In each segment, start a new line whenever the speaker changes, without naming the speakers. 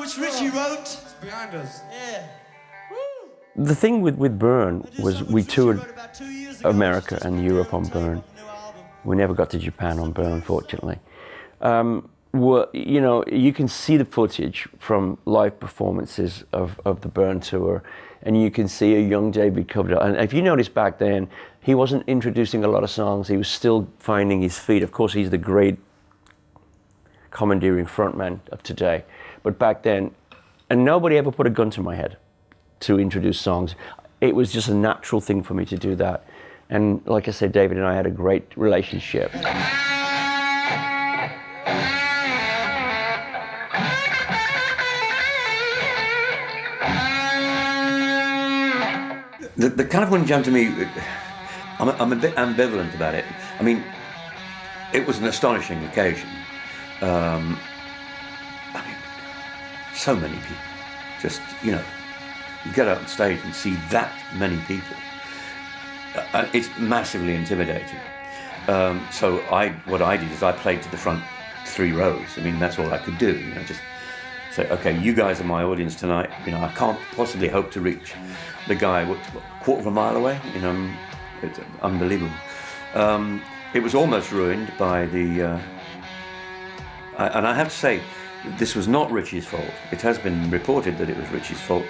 which Ritchie wrote.
It's behind us.
Yeah.
The thing with Burn was we toured America and Europe on Burn. We never got to Japan on Burn, unfortunately. You know, you can see the footage from live performances of the Burn tour, and you can see a young David Coverdale. And if you notice back then, he wasn't introducing a lot of songs. He was still finding his feet. Of course, he's the great commandeering frontman of today. But back then, and nobody ever put a gun to my head to introduce songs. It was just a natural thing for me to do that. And like I said, David and I had a great relationship.
The California Jam, to me, I'm a bit ambivalent about it. I mean, it was an astonishing occasion. I mean, so many people. Just, you know, you get out on stage and see that many people. It's massively intimidating. So what I did is I played to the front 3 rows. I mean, that's all I could do. You know, just say, okay, you guys are my audience tonight. You know, I can't possibly hope to reach the guy a quarter of a mile away. You know, it's unbelievable. It was almost ruined by the. And I have to say, this was not Ritchie's fault. It has been reported that it was Ritchie's fault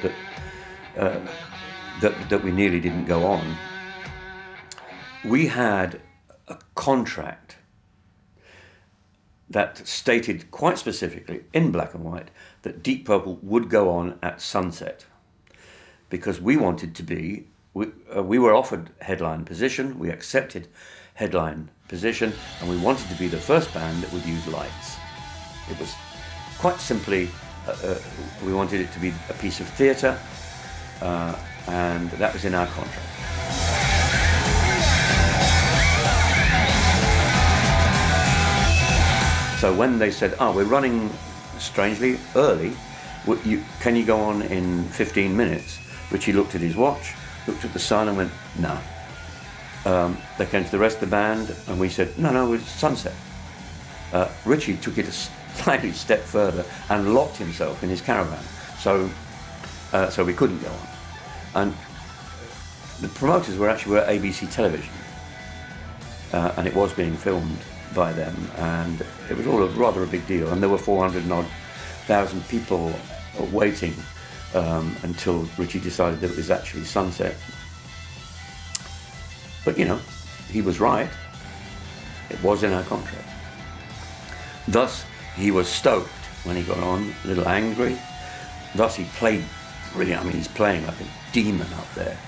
that we nearly didn't go on. We had a contract that stated quite specifically in black and white that Deep Purple would go on at sunset, because we wanted to be, we were offered headline position, we accepted headline position, and we wanted to be the first band that would use lights. It was quite simply, we wanted it to be a piece of theatre, and that was in our contract. So when they said, oh, we're running strangely early, can you go on in 15 minutes? Ritchie looked at his watch, looked at the sun and went, no. They came to the rest of the band and we said, no, it's sunset. Ritchie took it a slightly step further and locked himself in his caravan. So we couldn't go on. And the promoters were actually ABC Television. And it was being filmed by them, and it was all rather a big deal, and there were 400,000 people waiting until Ritchie decided that it was actually sunset. But you know, he was right. It was in our contract. Thus, he was stoked when he got on, a little angry. Thus, he played brilliant. I mean, he's playing like a demon up there.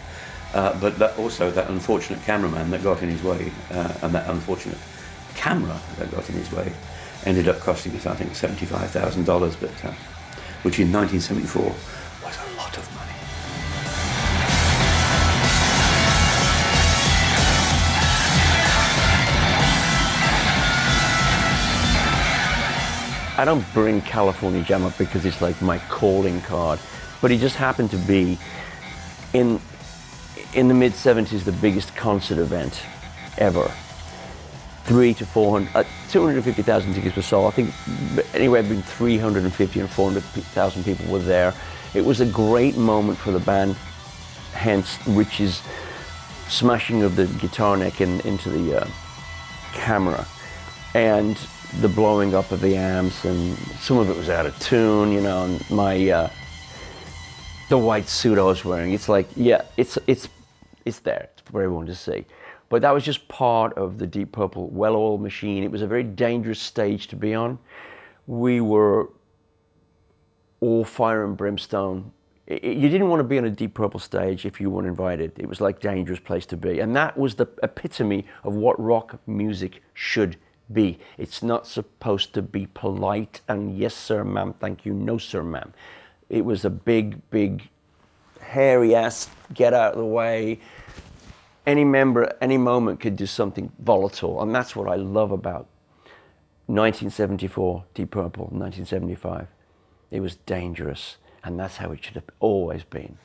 But that unfortunate cameraman that got in his way, and that unfortunate camera that got in his way, ended up costing us, I think, $75,000, but which in 1974 was a lot of money.
I don't bring California Jam up because it's like my calling card, but it just happened to be in the mid-70s the biggest concert event ever. 250,000 tickets were sold. I think anywhere between 350 and 400,000 people were there. It was a great moment for the band, hence Ritchie's smashing of the guitar neck into the camera, and the blowing up of the amps, and some of it was out of tune, you know, and my the white suit I was wearing, it's like, yeah, it's there, it's for everyone to see. But that was just part of the Deep Purple well-oiled machine. It was a very dangerous stage to be on. We were all fire and brimstone. You didn't want to be on a Deep Purple stage if you weren't invited. It was like a dangerous place to be. And that was the epitome of what rock music should be. It's not supposed to be polite and yes sir ma'am, thank you, no sir ma'am. It was a big, hairy ass, get out of the way. Any member at any moment could do something volatile, and that's what I love about 1974 Deep Purple, 1975. It was dangerous, and that's how it should have always been.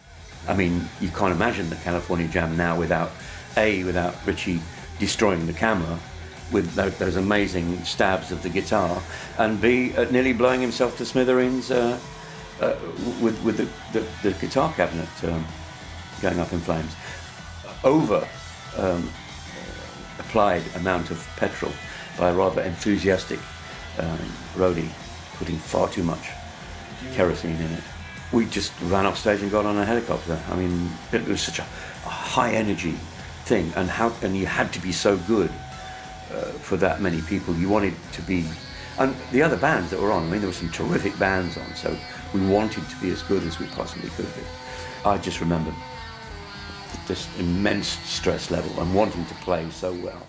I mean, you can't imagine the California Jam now without Ritchie destroying the camera with those amazing stabs of the guitar, and B, nearly blowing himself to smithereens with the guitar cabinet going up in flames, over applied amount of petrol by a rather enthusiastic roadie, putting far too much kerosene in it. We just ran off stage and got on a helicopter. I mean, it was such a high energy thing, and you had to be so good for that many people. You wanted to be, and the other bands that were on, I mean, there were some terrific bands on, so we wanted to be as good as we possibly could be. I just remember this immense stress level and wanting to play so well.